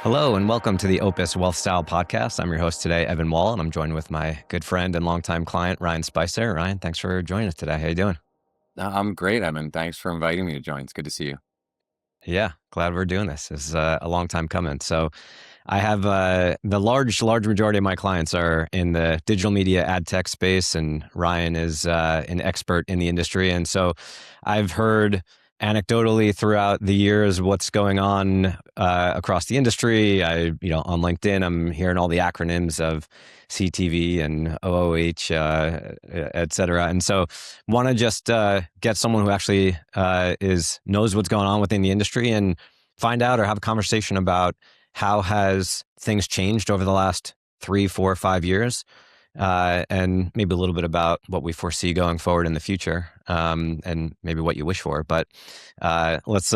Hello and welcome to the Opus Wealth Style Podcast. I'm your host today, Evan Wohl, and I'm joined with my good friend and longtime client, Ryan Spicer. Ryan, thanks for joining us today. How you doing? I'm great, Evan. Thanks for inviting me to join. It's good to see you. Yeah, glad we're doing this. This is a long time coming. So I have the large majority of my clients are in the digital media ad tech space, and Ryan is an expert in the industry. And so I've heard anecdotally throughout the years what's going on across the industry. On LinkedIn, I'm hearing all the acronyms of CTV and OOH, et cetera. And so want to just get someone who actually knows what's going on within the industry and find out or have a conversation about how has things changed over the last 3, 4, 5 years, and maybe a little bit about what we foresee going forward in the future, and maybe what you wish for. But let's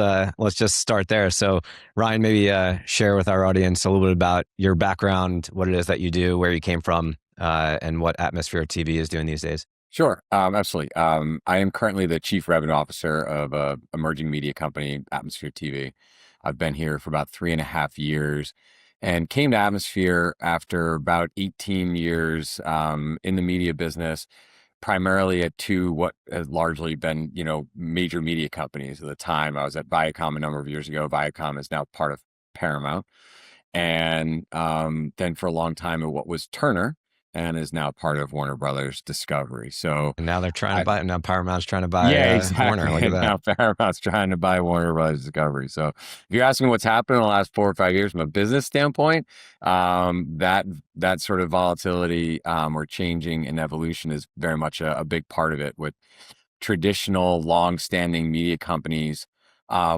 just start there. So, Ryan, maybe share with our audience a little bit about your background, what it is that you do, where you came from, and what Atmosphere TV is doing these days. Sure, absolutely. I am currently the chief revenue officer of a emerging media company, Atmosphere TV. I've been here for about 3.5 years and came to Atmosphere after about 18 years in the media business, primarily at two what has largely been, major media companies at the time. I was at Viacom a number of years ago. Viacom is now part of Paramount. And then for a long time at what was Turner and is now part of Warner Brothers Discovery. So And now they're trying to I, buy. Now Paramount's trying to buy yeah, Warner. exactly. Look at And that. now Paramount's trying to buy Warner Brothers Discovery. So if you're asking what's happened in the last 4 or 5 years from a business standpoint, that sort of volatility or changing and evolution is very much a big part of it with traditional, long-standing media companies,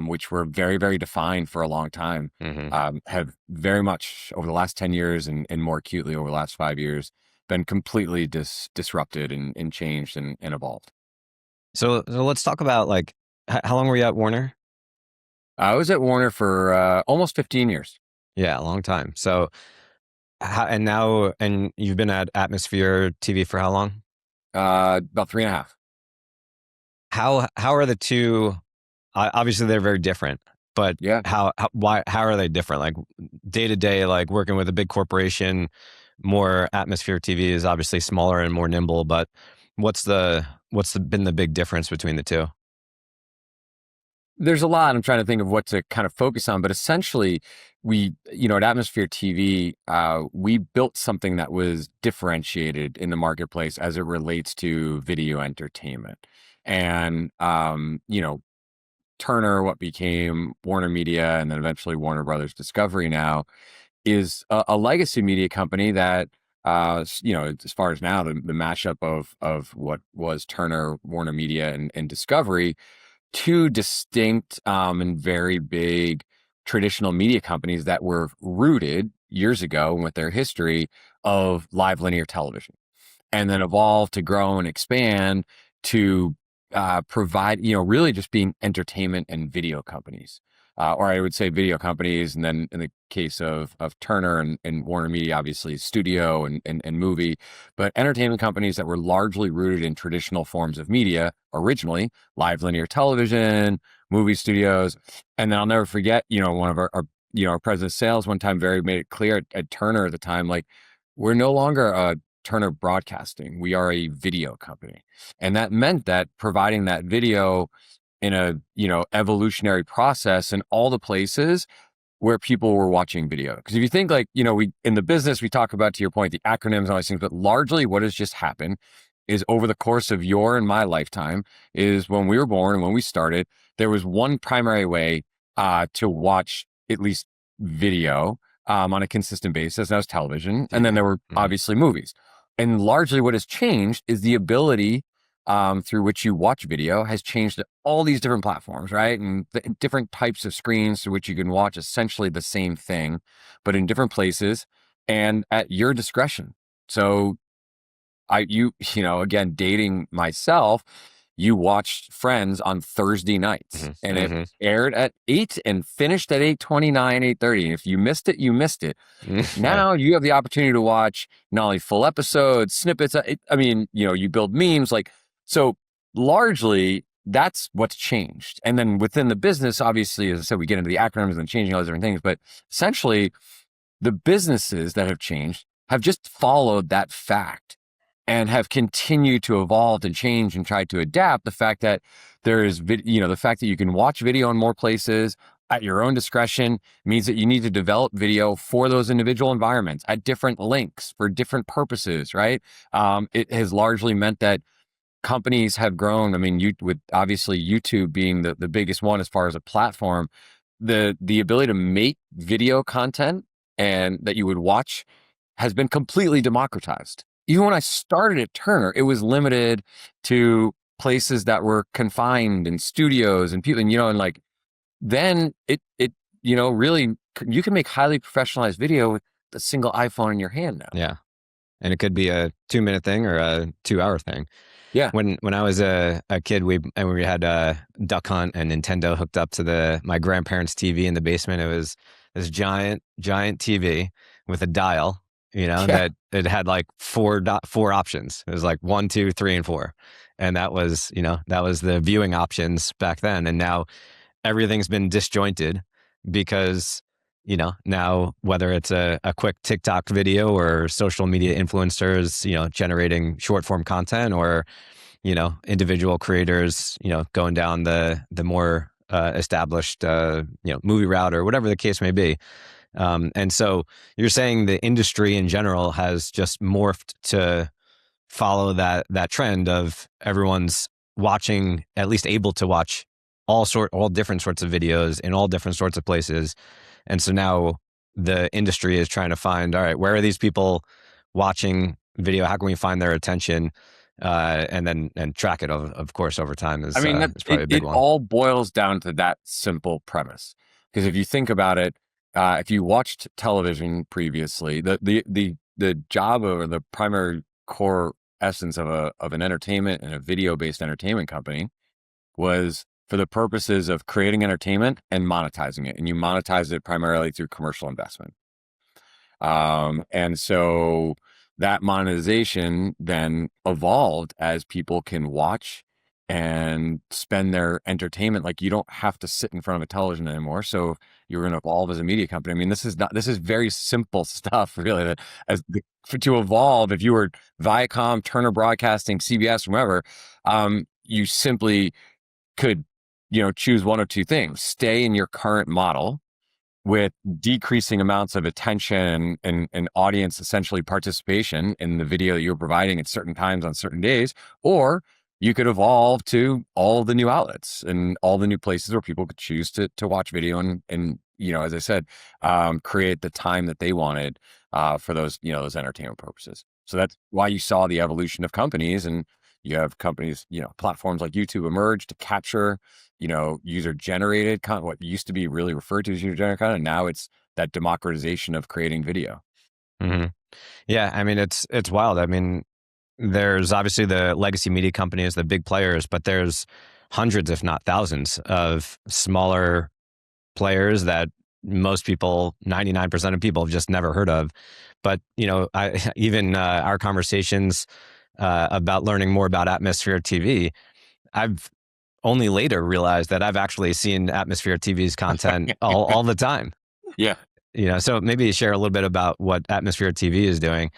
which were very, very defined for a long time, Hmm. have very much over the last 10 years and more acutely over the last 5 years been completely disrupted and changed and evolved. So let's talk about like how long were you at Warner? I was at Warner for almost 15 years. Yeah, a long time. So and you've been at Atmosphere TV for how long? About 3.5. How are the two? Obviously, they're very different, but Yeah. how are they different? Like day to day, like working with a big corporation, more Atmosphere TV is obviously smaller and more nimble. But been the big difference between the two? There's a lot. I'm trying to think of what to kind of focus on, but essentially, at Atmosphere TV, we built something that was differentiated in the marketplace as it relates to video entertainment. And, Turner, what became Warner Media, and then eventually Warner Brothers Discovery now, is a legacy media company that, as far as now, the mashup of what was Turner, Warner Media, and Discovery, two distinct and very big traditional media companies that were rooted years ago with their history of live linear television and then evolved to grow and expand to provide, really just being entertainment and video companies. Or I would say video companies, and then in the case of Turner and Warner Media, obviously studio and movie, but entertainment companies that were largely rooted in traditional forms of media originally, live linear television, movie studios. And then I'll never forget, one of our president of sales one time made it clear at Turner at the time, like, we're no longer a Turner Broadcasting. We are a video company. And that meant that providing that video in a, evolutionary process in all the places where people were watching video. Because if you think like, we in the business, we talk about, to your point, the acronyms and all these things, but largely what has just happened is over the course of your and my lifetime is when we were born and when we started, there was one primary way to watch at least video on a consistent basis, and that was television. And then there were Mhm. obviously movies. And largely what has changed is the ability through which you watch video has changed to all these different platforms, right? And the different types of screens through which you can watch essentially the same thing, but in different places and at your discretion. So again, dating myself, you watched Friends on Thursday nights Mhm. and it Mhm. aired at 8 and finished at 8:29, 8:30. And if you missed it, you missed it. Right. Now you have the opportunity to watch not only full episodes, snippets. You build memes so largely that's what's changed. And then within the business, obviously, as I said, we get into the acronyms and changing all those different things, but essentially the businesses that have changed have just followed that fact and have continued to evolve and change and try to adapt. The fact that there is, the fact that you can watch video in more places at your own discretion means that you need to develop video for those individual environments at different links for different purposes, right? It has largely meant that companies have grown. I mean, with obviously YouTube being the biggest one as far as a platform, the ability to make video content and that you would watch has been completely democratized. Even when I started at Turner, it was limited to places that were confined and studios and people, and and like then it really you can make highly professionalized video with a single iPhone in your hand now. Yeah. And it could be a 2-minute thing or a 2-hour thing. Yeah. When I was a kid, we had Duck Hunt and Nintendo hooked up to my grandparents' TV in the basement. It was this giant TV with a dial, Yeah. that it had like four options. It was like 1, 2, 3, and 4, and that was the viewing options back then. And now everything's been disjointed because now whether it's a quick TikTok video or social media influencers generating short form content, or individual creators going down the more established movie route, or whatever the case may be. And so you're saying the industry in general has just morphed to follow that trend of everyone's watching, at least able to watch all different sorts of videos in all different sorts of places. And so now the industry is trying to find, all right, where are these people watching video? How can we find their attention? And track it, of course, over time I is mean, probably a big it one. all boils down to that simple premise. Because if you think about it, if you watched television previously, the job or the primary core essence of an entertainment and a video-based entertainment company was for the purposes of creating entertainment and monetizing it. And you monetize it primarily through commercial investment. And so that monetization then evolved as people can watch and spend their entertainment. Like, you don't have to sit in front of a television anymore. So you're going to evolve as a media company. I mean, this is very simple stuff, really, to evolve. If you were Viacom, Turner Broadcasting, CBS, whoever, you simply could, choose one of two things: stay in your current model with decreasing amounts of attention and audience essentially participation in the video that you're providing at certain times on certain days, or you could evolve to all the new outlets and all the new places where people could choose to watch video and as I said, create the time that they wanted for those those entertainment purposes. So that's why you saw the evolution of companies, and you have companies, platforms like YouTube emerge to capture user generated content, what used to be really referred to as user generated content. Now it's that democratization of creating video. Mm-hmm. Yeah, I mean, it's wild. I mean, there's obviously the legacy media companies, the big players, but there's hundreds, if not thousands, of smaller players that most people, 99% of people, have just never heard of. But even our conversations about learning more about Atmosphere TV, I've only later realized that I've actually seen Atmosphere TV's content all the time. Yeah. So maybe share a little bit about what Atmosphere TV is doing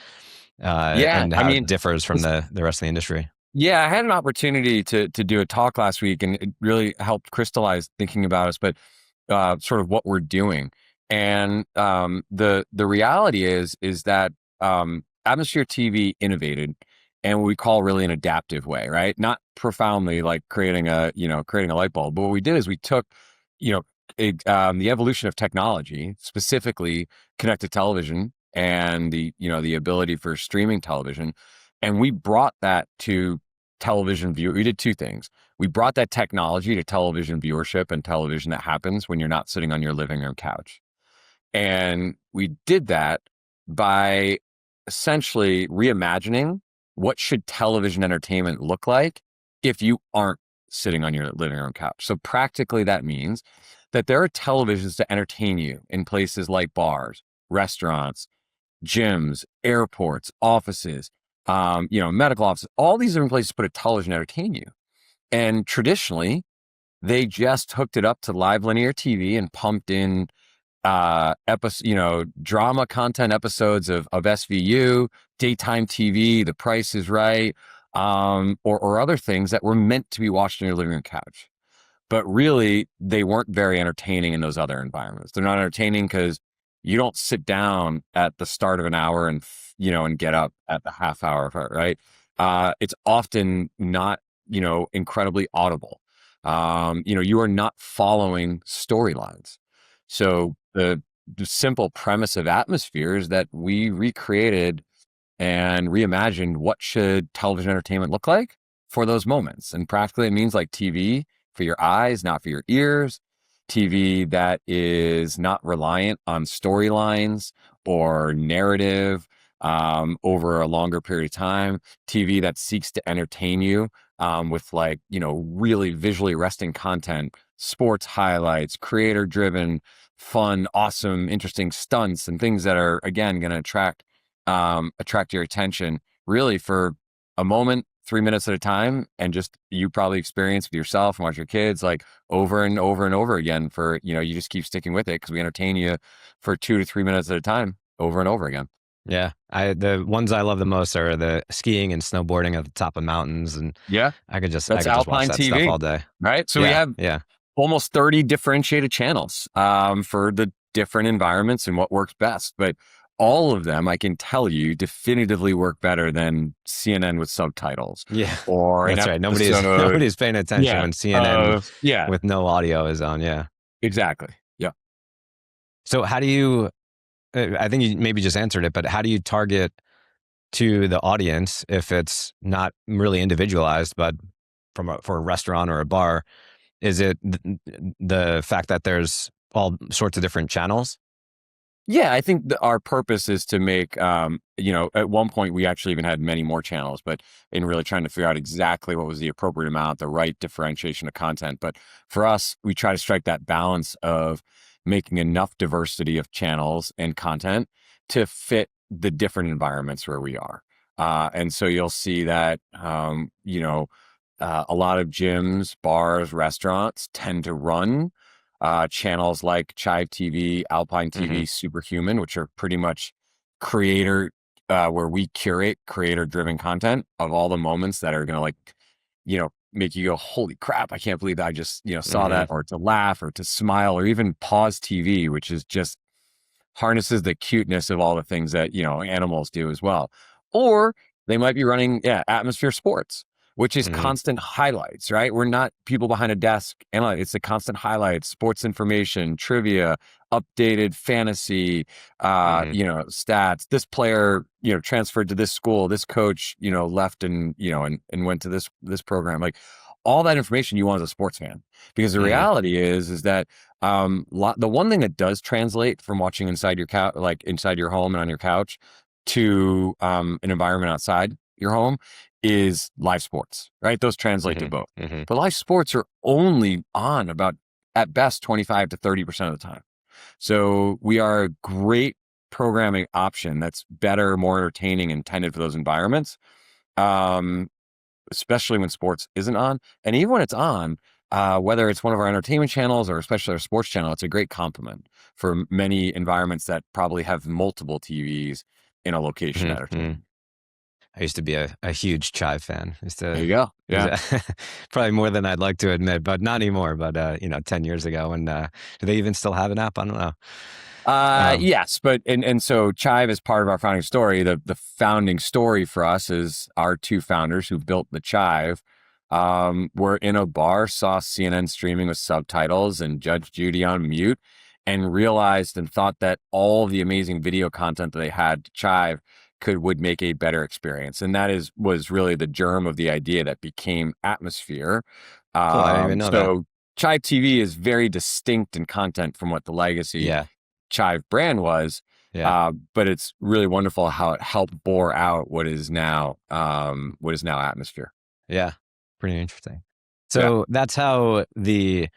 Yeah. and I how it mean, differs from the rest of the industry. yeah, I had an opportunity to do a talk last week, and it really helped crystallize thinking about us, but sort of what we're doing. And the reality is that Atmosphere TV innovated and what we call really an adaptive way, right? Not profoundly like creating a light bulb, but what we did is we took you know the evolution of technology, specifically connected television and the ability for streaming television, and we brought that to television view. We did two things. We brought that technology to television viewership and television that happens when you're not sitting on your living room couch. And we did that by essentially reimagining what should television entertainment look like if you aren't sitting on your living room couch. So practically that means that there are televisions to entertain you in places like bars, restaurants, gyms, airports, offices, medical offices, all these different places to put a television to entertain you. And traditionally, they just hooked it up to live linear TV and pumped in drama content episodes of SVU, daytime TV, The Price is Right, or other things that were meant to be watched on your living room couch. But really, they weren't very entertaining in those other environments. They're not entertaining because you don't sit down at the start of an hour and and get up at the half hour of it, right? It's often not incredibly audible. You are not following storylines. So the simple premise of Atmosphere is that we recreated and reimagined what should television entertainment look like for those moments. And practically it means like TV for your eyes, not for your ears. TV that is not reliant on storylines or narrative over a longer period of time. TV that seeks to entertain you with really visually arresting content, sports highlights, creator driven, fun, awesome, interesting stunts and things that are, again, going to attract your attention really for a moment, 3 minutes at a time, and just you probably experience with yourself and watch your kids like over and over and over again for, you just keep sticking with it because we entertain you for 2 to 3 minutes at a time over and over again. Yeah. The ones I love the most are the skiing and snowboarding at the top of mountains, and Yeah, I that's could just watch Alpine that stuff TV, all day. right? So we Yeah. have Yeah. almost 30 differentiated channels for the different environments and what works best. But all of them, I can tell you, definitively work better than CNN with subtitles Yeah. or an That's right. episode. Nobody's paying attention Yeah. when CNN Yeah, with no audio is on. Yeah. exactly. Yeah. So how do you, I think you maybe just answered it, but how do you target to the audience if it's not really individualized, but for a restaurant or a bar? Is it the fact that there's all sorts of different channels? Yeah, I think our purpose is to make, at one point we actually even had many more channels, but in really trying to figure out exactly what was the appropriate amount, the right differentiation of content. But for us, we try to strike that balance of making enough diversity of channels and content to fit the different environments where we are. And so you'll see that, a lot of gyms, bars, restaurants tend to run channels like Chive TV, Alpine Hmm. TV, Superhuman, which are pretty much creator, where we curate creator driven content of all the moments that are going to make you go, holy crap, I can't believe I just, saw Hmm. that, or to laugh or to smile, or even pause TV, which is just harnesses the cuteness of all the things that, animals do as well. Or they might be running, Atmosphere Sports, which is Hmm. constant highlights, right? We're not people behind a desk. And it's the constant highlights, sports information, trivia, updated fantasy, Hmm. stats. This player, transferred to this school, this coach, left and went to this program. Like all that information you want as a sports fan. Because the Hmm. reality is that the one thing that does translate from watching inside your couch, like inside your home and on your couch, to an environment outside your home is live sports, right? Those translate to Hmm. both. Hmm. But live sports are only on about, at best, 25 to 30% of the time. So we are a great programming option that's better, more entertaining, intended for those environments. Um, Especially when sports isn't on. And even when it's on, whether it's one of our entertainment channels or especially our sports channel, it's a great complement for many environments that probably have multiple TVs in a location Hmm. that are Hmm. tuned. I used to be a huge Chive fan. There you go. Used Yeah. probably more than I'd like to admit, but not anymore. But 10 years ago, and do they even still have an app? I don't know. Yes, but and so Chive is part of our founding story. The founding story for us is our two founders who built the Chive. Were in a bar, saw CNN streaming with subtitles and Judge Judy on mute, and realized and thought that all the amazing video content that they had to Chive would make a better experience. And that was really the germ of the idea that became Atmosphere. Cool. I didn't even know that. So Chive TV is very distinct in content from what the legacy Yeah. Chive brand was. Yeah. But it's really wonderful how it helped bore out what is now Atmosphere. Yeah. Pretty interesting. Yeah. So that's how the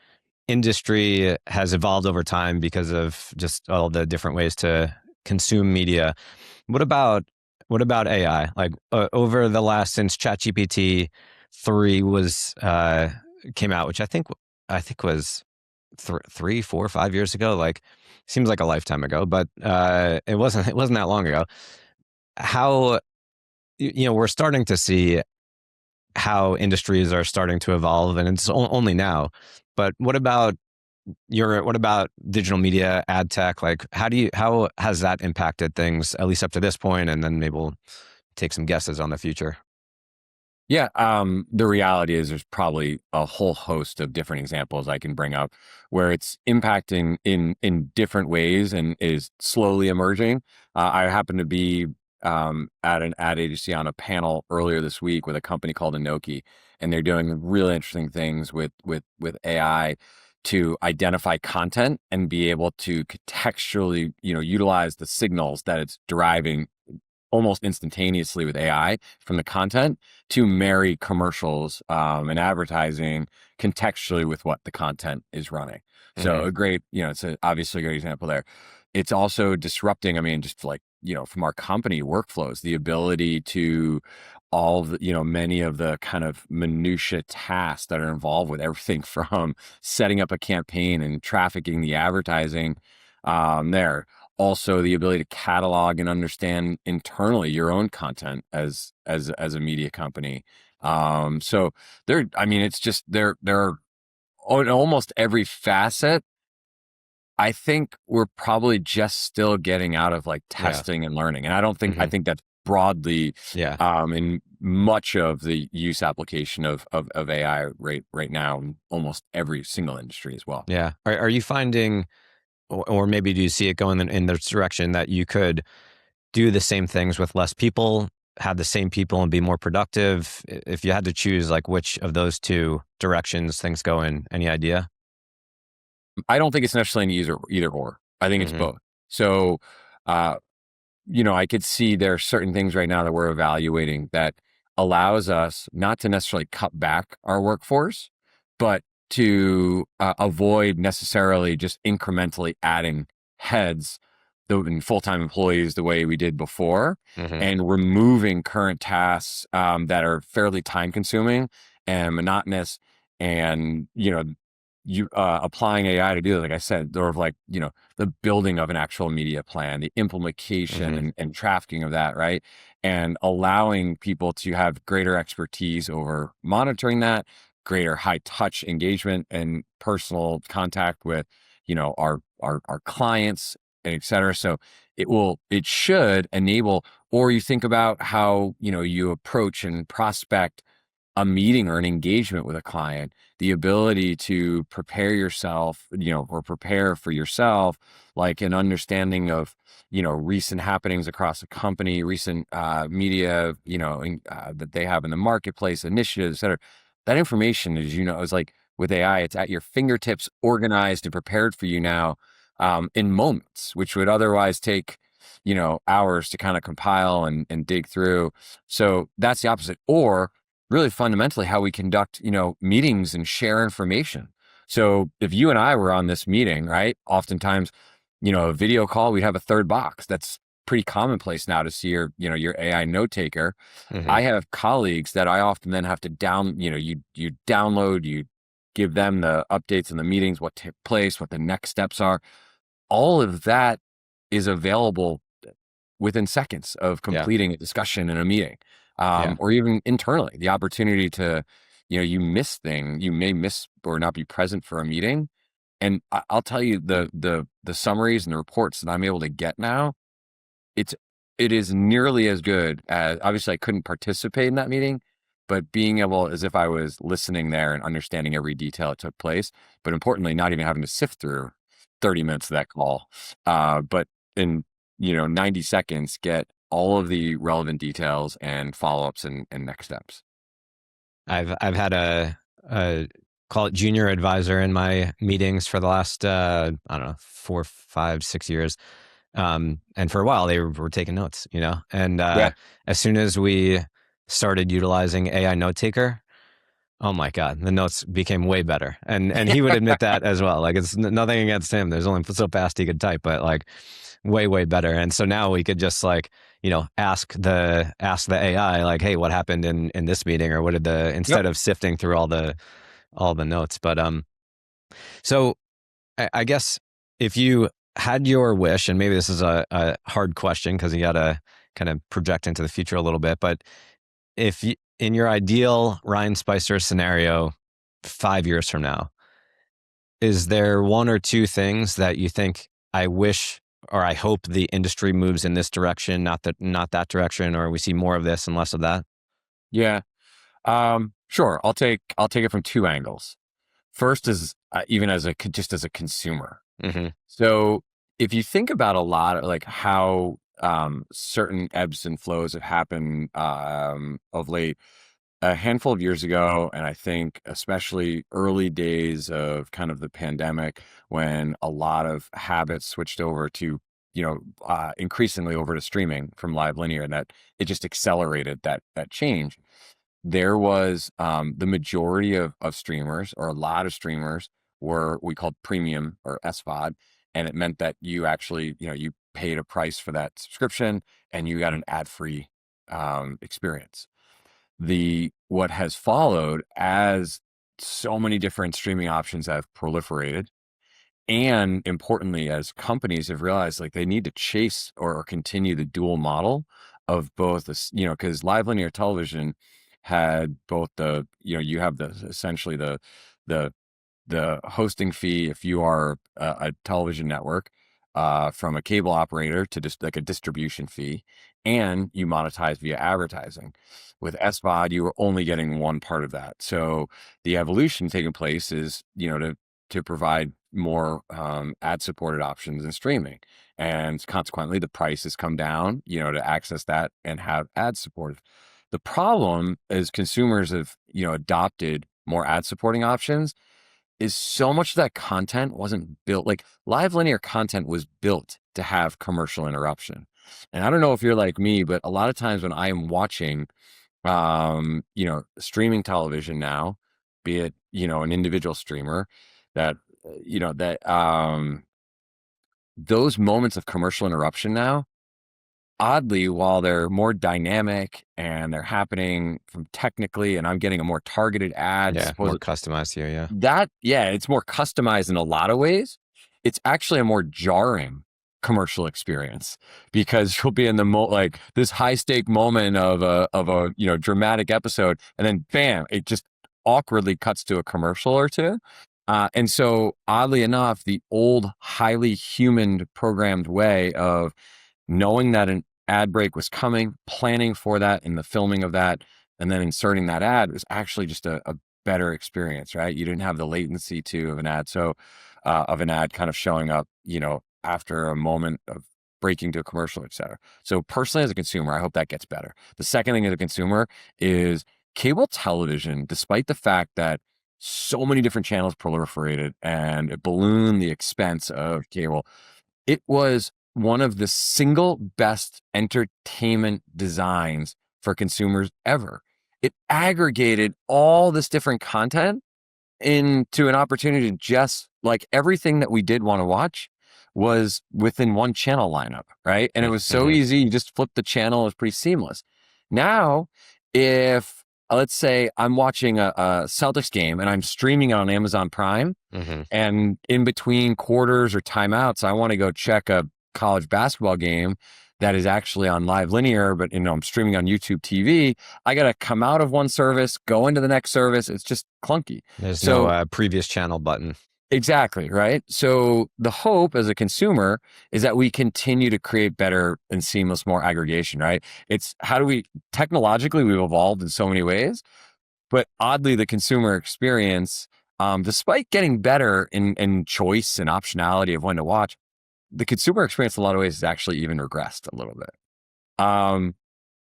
industry has evolved over time because of just all the different ways to consume media. What about AI? Like over the last since ChatGPT 3 was came out, which I think was 3, 4, 5 years ago. Like, seems like a lifetime ago, but it wasn't that long ago. How we're starting to see how industries are starting to evolve, and it's only now. But what about digital media, ad tech? Like, how has that impacted things, at least up to this point, and then maybe we'll take some guesses on the future. Yeah, the reality is there's probably a whole host of different examples I can bring up where it's impacting in different ways and is slowly emerging. I happen to be at an ad agency on a panel earlier this week with a company called Inoki, and they're doing really interesting things with AI to identify content and be able to contextually, utilize the signals that it's deriving almost instantaneously with AI from the content to marry commercials and advertising contextually with what the content is running. So Hmm. a great, it's obviously a great example there. It's also disrupting, I mean, just like, from our company workflows, the ability to all the, many of the kind of minutia tasks that are involved with everything from setting up a campaign and trafficking the advertising there, also the ability to catalog and understand internally your own content as a media company. So there, I mean, it's just there are in almost every facet. I think we're probably just still getting out of like Yeah. testing and learning, and I Hmm. think that's broadly Yeah. in much of the use application of AI right now in almost every single industry as well. Yeah. Are you finding, or maybe do you see it going in this direction, that you could do the same things with less people, have the same people, and be more productive? If you had to choose, like, which of those two directions things go in, any idea? I don't think it's necessarily an either or. I think it's Hmm. both. So, uh, I could see there are certain things right now that we're evaluating that allows us not to necessarily cut back our workforce, but to avoid necessarily just incrementally adding heads, and full-time employees the way we did before, Hmm. and removing current tasks that are fairly time-consuming and monotonous, and you applying AI to do it, like I said, sort of like the building of an actual media plan, the implementation Hmm. and trafficking of that, right? And allowing people to have greater expertise over monitoring that, greater high touch engagement and personal contact with, our clients and et cetera. So it should enable, or you think about how, you approach and prospect a meeting or an engagement with a client, the ability to prepare yourself, or prepare for yourself, like an understanding of, recent happenings across the company, recent media, that they have in the marketplace, initiatives, et cetera. That information is like with AI, it's at your fingertips, organized and prepared for you now in moments, which would otherwise take, hours to kind of compile and dig through. So that's the opposite. Or really fundamentally how we conduct, meetings and share information. So if you and I were on this meeting, right, oftentimes, a video call, we'd have a third box. That's pretty commonplace now to see your AI note taker. Hmm. I have colleagues that I often then have to you download, you give them the updates in the meetings, what took place, what the next steps are. All of that is available within seconds of Yeah. completing a discussion in a meeting, Yeah. or even internally, the opportunity to, you may miss or not be present for a meeting. And I'll tell you the summaries and the reports that I'm able to get now, it's it is nearly as good as, obviously I couldn't participate in that meeting, but being able, as if I was listening there and understanding every detail that took place, but importantly, not even having to sift through 30 minutes of that call. But in 90 seconds, get all of the relevant details and follow-ups and next steps. I've had a call it junior advisor in my meetings for the last I don't know, 4, 5, 6 years. And for a while they were taking notes, And Yeah. as soon as we started utilizing AI note taker, oh my God, the notes became way better. And he would admit that as well. Like, it's nothing against him. There's only so fast he could type, but like way better. And so now we could just like, ask the AI like, hey, what happened in this meeting, or what did the Yep. instead of sifting through all the notes. But so I guess if you had your wish, and maybe this is a hard question because you got to kind of project into the future a little bit, but if you, in your ideal Ryan Spicer scenario, 5 years from now, is there one or two things that you think I wish or I hope the industry moves in this direction, not that direction, or we see more of this and less of that? Yeah. Sure. I'll take it from two angles. First is even just as a consumer. Mm-hmm. So if you think about a lot of like how certain ebbs and flows have happened of late, a handful of years ago, and I think especially early days of kind of the pandemic, when a lot of habits switched over to, increasingly over to streaming from live linear, and that it just accelerated that change. There was the majority of streamers, or a lot of streamers, were we called premium or SVOD, and it meant that you actually, you paid a price for that subscription and you got an ad-free experience. The what has followed as so many different streaming options have proliferated, and importantly, as companies have realized like they need to chase or continue the dual model of both this, because live linear television had both you have the essentially the the hosting fee if you are a television network from a cable operator to just like a distribution fee, and you monetize via advertising. With SVOD, you were only getting one part of that. So the evolution taking place is, to provide more ad supported options in streaming. And consequently, the price has come down, to access that and have ad support. The problem is consumers have, adopted more ad supporting options, is so much of that content wasn't built like live linear content was built to have commercial interruption. And I don't know if you're like me, but a lot of times when I am watching streaming television now, be it, an individual streamer that those moments of commercial interruption now, oddly, while they're more dynamic and they're happening from technically, and I'm getting a more targeted ad, Yeah, more suppose customized to you. Yeah. that, yeah, it's more customized in a lot of ways. It's actually a more jarring commercial experience because you'll be in the like this high stake moment of a dramatic episode, and then bam, it just awkwardly cuts to a commercial or two. And so oddly enough, the old highly human programmed way of knowing that an ad break was coming, planning for that in the filming of that, and then inserting that ad was actually just a better experience, right? You didn't have the latency too of an ad. So, of an ad kind of showing up, after a moment of breaking to a commercial, et cetera. So personally, as a consumer, I hope that gets better. The second thing as a consumer is cable television, despite the fact that so many different channels proliferated and it ballooned the expense of cable, it was one of the single best entertainment designs for consumers ever. It aggregated all this different content into an opportunity to just like everything that we did want to watch was within one channel lineup, right? And it was so Mm-hmm. easy. You just flip the channel, it was pretty seamless. Now, if let's say I'm watching a Celtics game and I'm streaming it on Amazon Prime, Mm-hmm. and in between quarters or timeouts, I want to go check a college basketball game that is actually on live linear, but I'm streaming on YouTube TV. I got to come out of one service, go into the next service. It's just clunky. There's no So previous channel button. exactly, right? So the hope as a consumer is that we continue to create better and seamless, more aggregation, right? It's how do we technologically we've evolved in so many ways, but oddly, the consumer experience, despite getting better in choice and optionality of when to watch, the consumer experience in a lot of ways has actually even regressed a little bit. Um,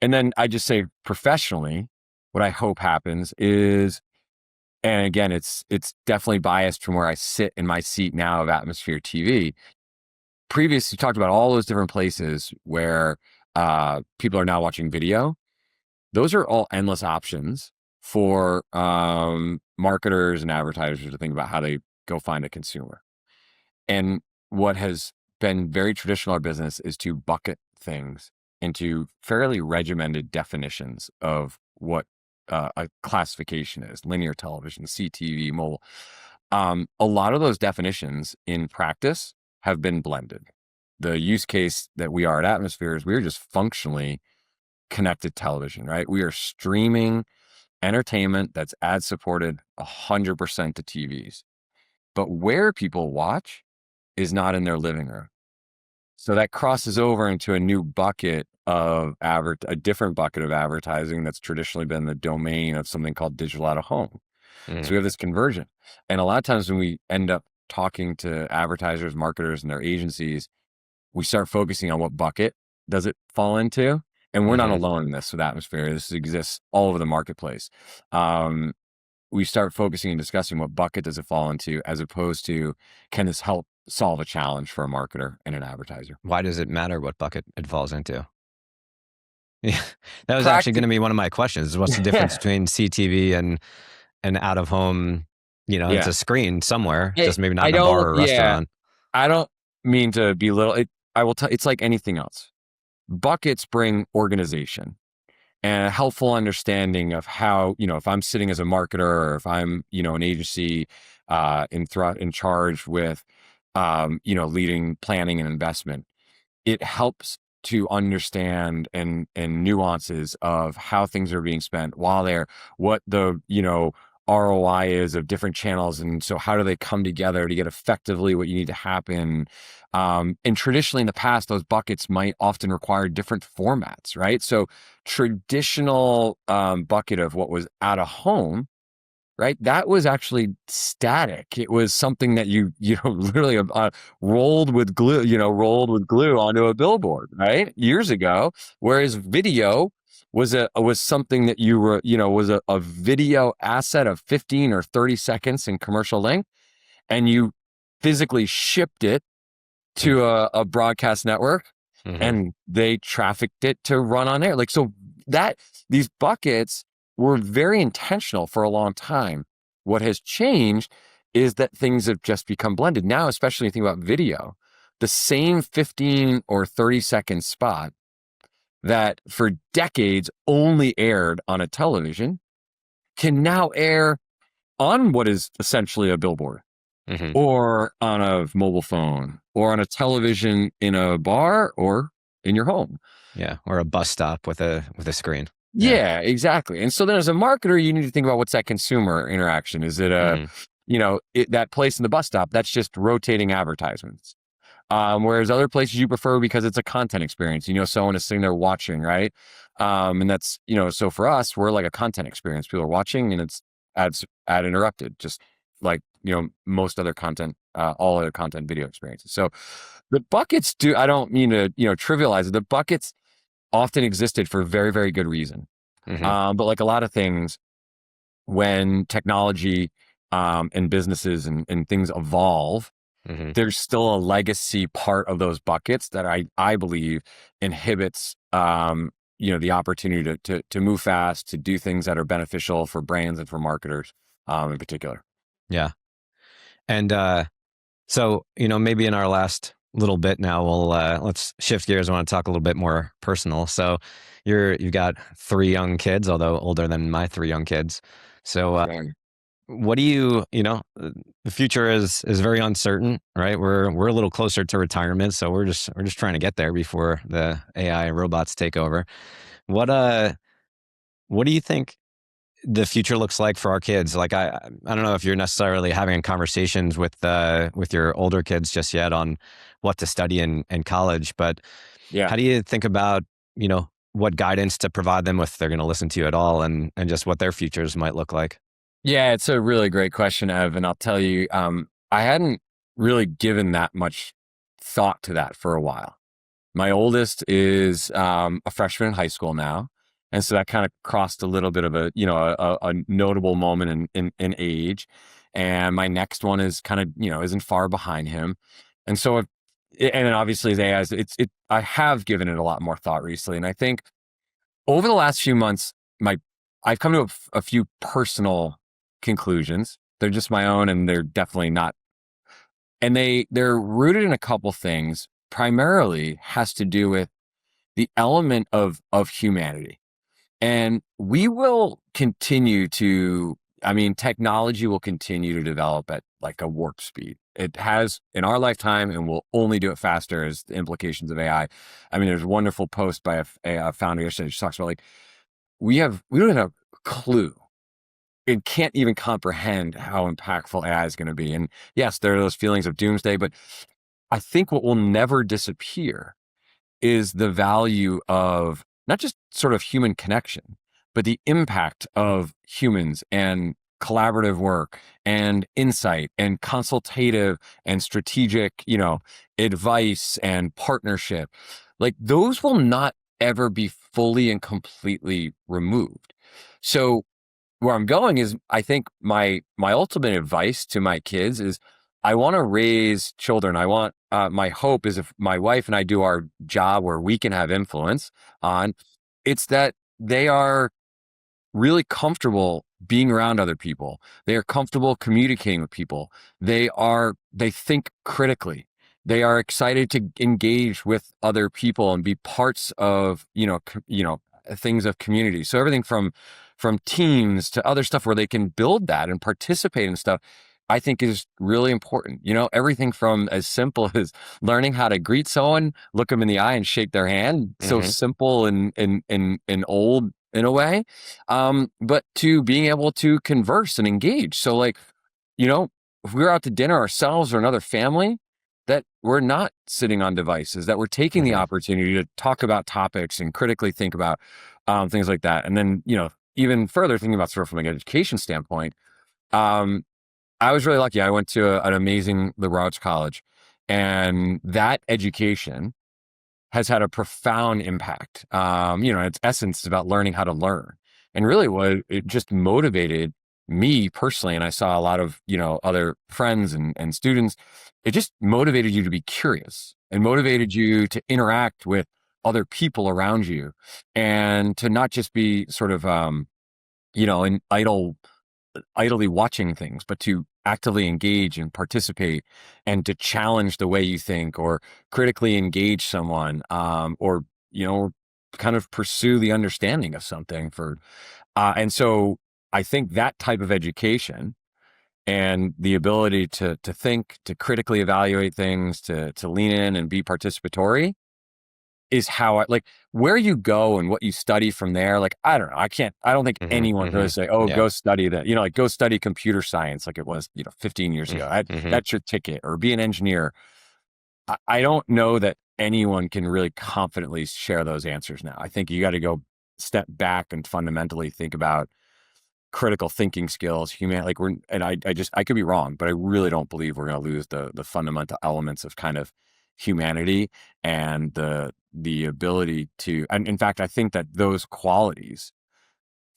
and then I just say professionally, what I hope happens is, and again, it's definitely biased from where I sit in my seat now of Atmosphere TV. Previously, you talked about all those different places where people are now watching video. Those are all endless options for marketers and advertisers to think about how they go find a consumer. And what has been very traditional in our business is to bucket things into fairly regimented definitions of what a classification is: linear television, CTV, mobile. A lot of those definitions in practice have been blended. The use case that we are at Atmosphere is we're just functionally connected television, right? We are streaming entertainment that's ad supported 100% to TVs. But where people watch is not in their living room. So that crosses over into a new bucket of a different bucket of advertising that's traditionally been the domain of something called digital out of home. So Mm. we have this conversion. And a lot of times when we end up talking to advertisers, marketers, and their agencies, we start focusing on what bucket does it fall into. And we're not Hmm. alone in this with Atmosphere. This exists all over the marketplace. We start focusing and discussing what bucket does it fall into, as opposed to, can this help solve a challenge for a marketer and an advertiser? Why does it matter what bucket it falls into? Yeah, that was actually going Practic to be one of my questions. What's the difference between CTV and an out of home? It's Yeah. a screen somewhere, It, just maybe not I in a bar don't, or a yeah, restaurant. I don't mean to belittle it. I will tell, it's like anything else. Buckets bring organization and a helpful understanding of how, if I'm sitting as a marketer, or if I'm, an agency in charge with, leading planning and investment, it helps to understand and nuances of how things are being spent while they're, what the, ROI is of different channels. And so how do they come together to get effectively what you need to happen? And traditionally in the past, those buckets might often require different formats, right? So traditional bucket of what was out of home, right? That was actually static. It was something that you literally rolled with glue onto a billboard, right? Years ago. Whereas video was something that you were, was a video asset of 15 or 30 seconds in commercial length, and you physically shipped it to a broadcast network, Mm-hmm. and they trafficked it to run on air. Like, so that these buckets were very intentional for a long time. What has changed is that things have just become blended. Now, especially when you think about video, the same 15 or 30-second spot that for decades only aired on a television can now air on what is essentially a billboard, Mm-hmm. or on a mobile phone, or on a television in a bar, or in your home. Yeah, or a bus stop with a screen. Yeah. Yeah, exactly. And so then as a marketer, you need to think about, what's that consumer interaction? Is it Mm-hmm. that place in the bus stop, that's just rotating advertisements. Whereas other places you prefer because it's a content experience. Someone is sitting there watching, right? And that's, so for us, we're like a content experience. People are watching, and it's ad interrupted, just like, most other content, all other content video experiences. So the buckets I don't mean to, trivialize it. The buckets often existed for very, very good reason. Mm-hmm. But like a lot of things, when technology and businesses and things evolve, Mm-hmm. there's still a legacy part of those buckets that I believe inhibits the opportunity to move fast, to do things that are beneficial for brands and for marketers in particular. Yeah. And so, maybe in our last little bit now, let's shift gears. I want to talk a little bit more personal. So you've got three young kids, although older than my three young kids. So Okay. what do the future is very uncertain, right? We're a little closer to retirement, so we're just trying to get there before the AI robots take over. What do you think the future looks like for our kids? Like, I don't know if you're necessarily having conversations with your older kids just yet on what to study in college, but Yeah. how do you think about, what guidance to provide them if they're going to listen to you at all, and just what their futures might look like? Yeah, it's a really great question, Ev, and I'll tell you, I hadn't really given that much thought to that for a while. My oldest is a freshman in high school now, and so that kind of crossed a little bit of a notable moment in age. And my next one is kind of isn't far behind him, and so and then obviously as AI, I have given it a lot more thought recently, and I think over the last few months, I've come to a few personal conclusions. They're just my own, and they're definitely not and they're rooted in a couple things. Primarily has to do with the element of humanity. And we will continue to, I mean, technology will continue to develop at like a warp speed. It has in our lifetime and will only do it faster as the implications of AI. I mean, there's a wonderful post by a founder yesterday. She talks about like, we don't have a clue and can't even comprehend how impactful AI is going to be. And yes, there are those feelings of doomsday, but I think what will never disappear is the value of not just sort of human connection, but the impact of humans and collaborative work and insight and consultative and strategic, advice and partnership. Like those will not ever be fully and completely removed. So where I'm going is I think my ultimate advice to my kids is I want to raise children. I want my hope is if my wife and I do our job where we can have influence on, it's that they are really comfortable being around other people. They are comfortable communicating with people. They think critically. They are excited to engage with other people and be parts of, things of community. So everything from teams to other stuff where they can build that and participate in stuff, I think is really important. Everything from as simple as learning how to greet someone, look them in the eye and shake their hand. So simple and old in a way, but to being able to converse and engage. So like, if we're out to dinner ourselves or another family, that we're not sitting on devices, that we're taking the Hmm. opportunity to talk about topics and critically think about things like that. And then, even further thinking about sort of from an education standpoint, um, I was really lucky. I went to an amazing liberal arts college, and that education has had a profound impact. Its essence is about learning how to learn. And really what it just motivated me personally, and I saw a lot of, other friends and students, it just motivated you to be curious and motivated you to interact with other people around you and to not just be sort of, an idly watching things, but to actively engage and participate and to challenge the way you think or critically engage someone, or, kind of pursue the understanding of something and so I think that type of education and the ability to think, to critically evaluate things, to lean in and be participatory is how where you go and what you study from there. Like, I don't know. I don't think Hmm. anyone Hmm. really say, oh, Yeah. go study that, like go study computer science like it was, 15 years ago. Hmm. That's your ticket or be an engineer. I don't know that anyone can really confidently share those answers now. I think you got to go step back and fundamentally think about critical thinking skills, I could be wrong, but I really don't believe we're going to lose the fundamental elements of kind of humanity and the ability to, and in fact, I think that those qualities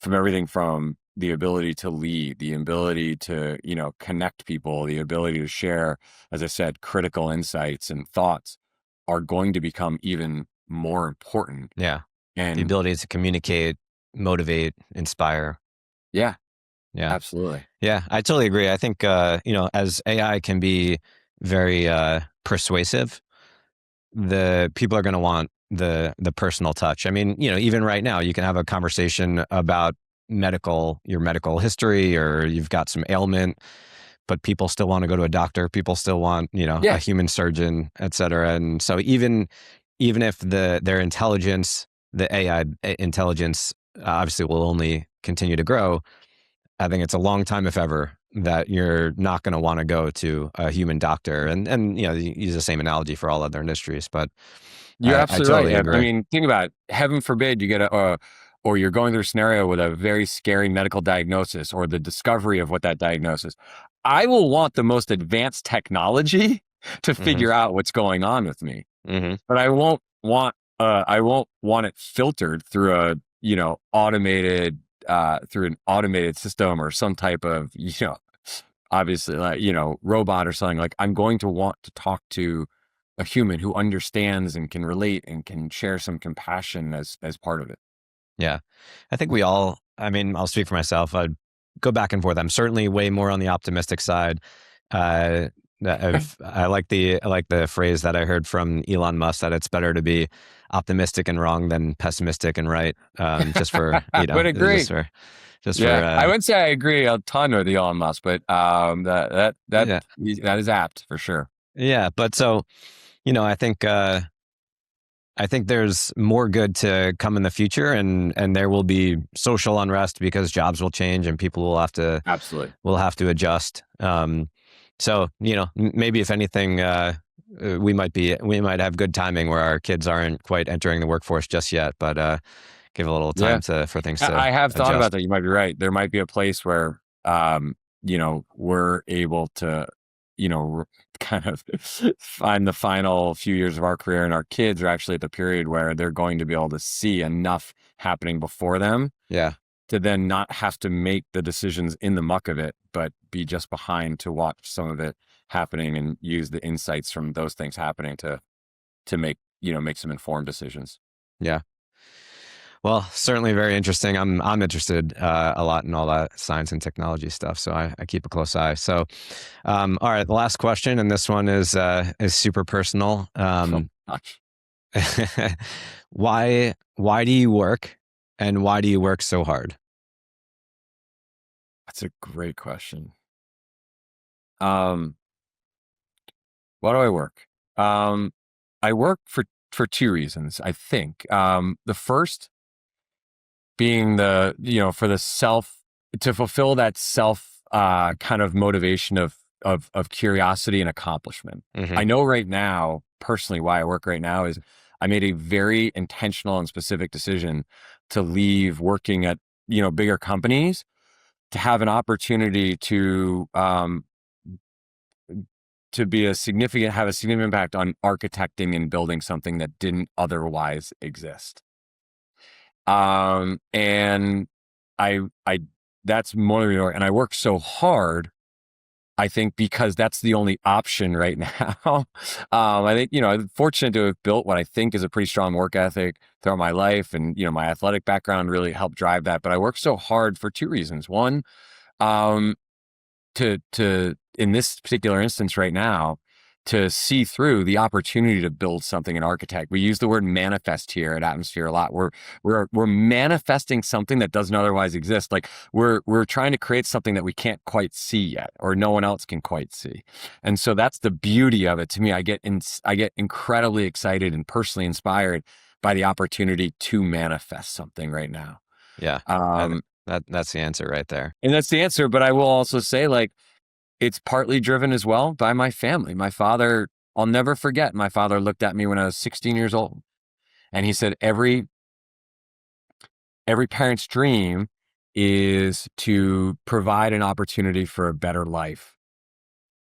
from everything from the ability to lead, the ability to, connect people, the ability to share, as I said, critical insights and thoughts are going to become even more important. Yeah. The And ability to communicate, motivate, inspire. yeah, Yeah. absolutely. Yeah, I totally agree. I think, as AI can be very persuasive, the people are going to want the personal touch. I mean, even right now, you can have a conversation about your medical history, or you've got some ailment, but people still want to go to a doctor. People still want, a Yeah. human surgeon, et cetera. And so even if their intelligence, the AI intelligence, obviously will only continue to grow, I think it's a long time, if ever, that you're not going to want to go to a human doctor. And you use the same analogy for all other industries, but You're I absolutely right. totally I agree. mean, think about it. Heaven forbid you get or you're going through a scenario with a very scary medical diagnosis or the discovery of what that diagnosis. I will want the most advanced technology to Hmm. figure out what's going on with me, Hmm. but I won't want it filtered through a, automated, through an automated system or some type of, obviously like, robot or something. Like I'm going to want to talk to a human who understands and can relate and can share some compassion as part of it. Yeah. I think we all, I mean, I'll speak for myself. I'd go back and forth. I'm certainly way more on the optimistic side. I like the phrase that I heard from Elon Musk that it's better to be optimistic and wrong than pessimistic and right. Just for I would agree. just for Yeah, I wouldn't say I agree a ton with Elon Musk, but yeah, that is apt for sure. yeah. But so I think there's more good to come in the future, and there will be social unrest because jobs will change and people Absolutely. will have to adjust. So maybe if anything, we might have good timing where our kids aren't quite entering the workforce just yet, but give a little Yeah. time for things I to have thought about adjust. that. You might be right. There might be a place where, we're able to, kind of find the final few years of our career, and our kids are actually at the period where they're going to be able to see enough happening before them Yeah, to then not have to make the decisions in the muck of it, but be just behind to watch some of it happening and use the insights from those things happening to make some informed decisions. yeah. Well, certainly very interesting. I'm interested a lot in all that science and technology stuff, so I keep a close eye. So, all right, the last question, and this one is super personal. Oh, gosh. Why do you work, and why do you work so hard? That's a great question. Um, why do I work? Um, I work for two reasons, I think. The first being for the self to fulfill that self kind of motivation of curiosity and accomplishment. Hmm. I know right now, personally, why I work right now is I made a very intentional and specific decision to leave working at bigger companies to have an opportunity to be have a significant impact on architecting and building something that didn't otherwise exist. And I that's more, and I work so hard, I think, because that's the only option right now. I think, I'm fortunate to have built what I think is a pretty strong work ethic throughout my life. And, my athletic background really helped drive that. But I work so hard for two reasons. One, um, to in this particular instance right now, to see through the opportunity to build something, an architect. We use the word manifest here at Atmosphere a lot. We're manifesting something that doesn't otherwise exist. Like we're trying to create something that we can't quite see yet, or no one else can quite see. And so that's the beauty of it. To me, I get incredibly excited and personally inspired by the opportunity to manifest something right now. Yeah, Um, that's the answer right there. and that's the answer. But I will also say, like, it's partly driven as well by my family. My father, I'll never forget, my father looked at me when I was 16 years old and he said, every parent's dream is to provide an opportunity for a better life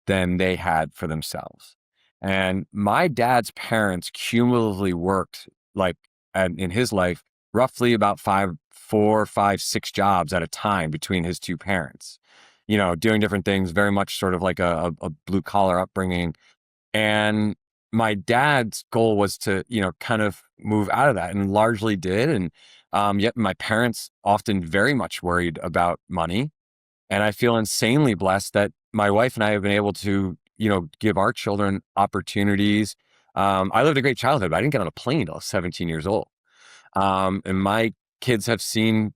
than they had for themselves. And my dad's parents cumulatively worked, like, in his life, roughly about 4, 5, 6 jobs at a time between his two parents, doing different things, very much sort of like a blue collar upbringing. And my dad's goal was to, kind of move out of that, and largely did. And yet my parents often very much worried about money. And I feel insanely blessed that my wife and I have been able to, give our children opportunities. I lived a great childhood, but I didn't get on a plane until I was 17 years old. And my kids have seen,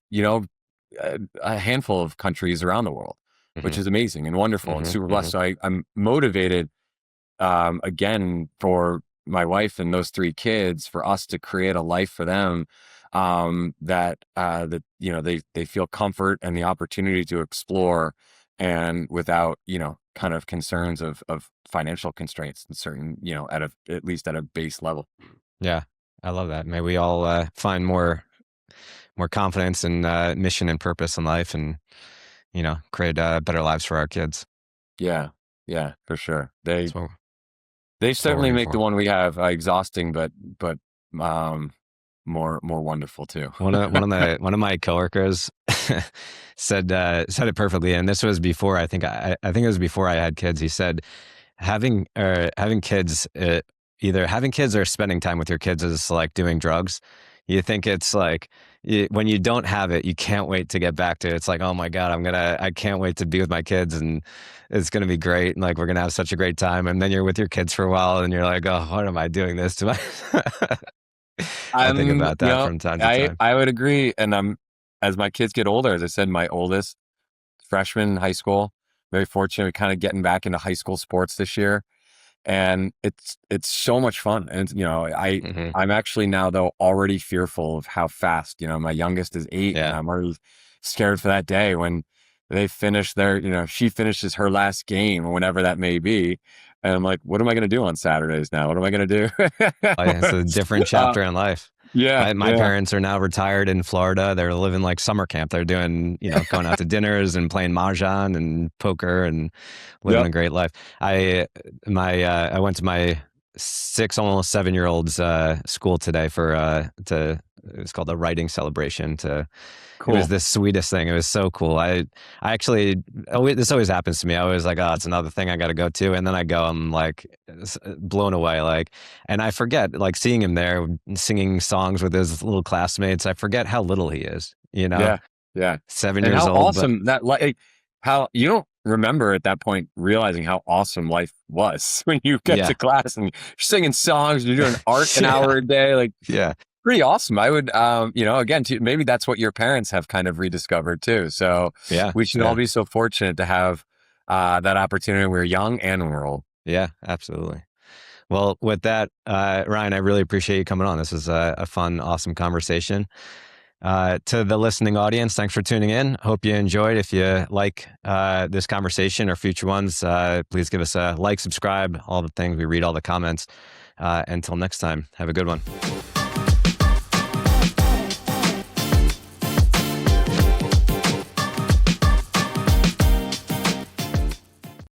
a handful of countries around the world, which Hmm. is amazing and wonderful and Hmm. super blessed. Hmm. So I'm motivated, again, for my wife and those three kids, for us to create a life for them, that they feel comfort and the opportunity to explore, and without kind of concerns of financial constraints and certain, at least at a base level. Yeah, I love that. May we all find more confidence and mission and purpose in life, and create better lives for our kids. Yeah, yeah, for sure. They That's what they that's what we're certainly here make the for. one we have exhausting, but um, more wonderful too. One of my coworkers said it perfectly, and this was before I think it was before I had kids. He said having kids, either having kids or spending time with your kids is like doing drugs. You think it's like when you don't have it, you can't wait to get back to it. It's like, oh my God, I can't wait to be with my kids, and it's gonna be great. And like, we're gonna have such a great time. And then you're with your kids for a while and you're like, oh, what am I doing this to my I think I'm, about that from time to time. I would agree. And as my kids get older, as I said, my oldest freshman in high school, very fortunate, kind of getting back into high school sports this year. And it's so much fun. And Hmm. I'm actually now though already fearful of how fast, my youngest is 8, and Yeah. I'm already scared for that day when they finish their, she finishes her last game or whenever that may be. And I'm like, what am I going to do on Saturdays now? What am I going to It's a do? different chapter in life. Yeah, My yeah, parents are now retired in Florida. They're living like summer camp. They're doing, going out to dinners and playing mahjong and poker and living yep, a great life. I went to my 6, almost 7-year old's school today for it was called a writing celebration. It was cool. the sweetest thing. It was so cool. I actually, this always happens to me. I always like, oh, it's another thing I got to go to, and then I go, I'm like blown away, like, and I forget, like, seeing him there singing songs with his little classmates. I forget how little he is. Yeah, yeah. Seven And years how old, but awesome that, like, how you don't remember at that point realizing how awesome life was when you get to yeah, class and you're singing songs, you're doing art an yeah, hour a day, like yeah, pretty awesome. I would, again, maybe that's what your parents have kind of rediscovered too. So yeah, we should all yeah, be so fortunate to have that opportunity when we're young and when we're old. yeah, absolutely. Well, with that, Ryan, I really appreciate you coming on. This was a fun, awesome conversation. To the listening audience, thanks for tuning in. Hope you enjoyed. If you like this conversation or future ones, please give us a like, subscribe, all the things. We read all the comments. Until next time, have a good one.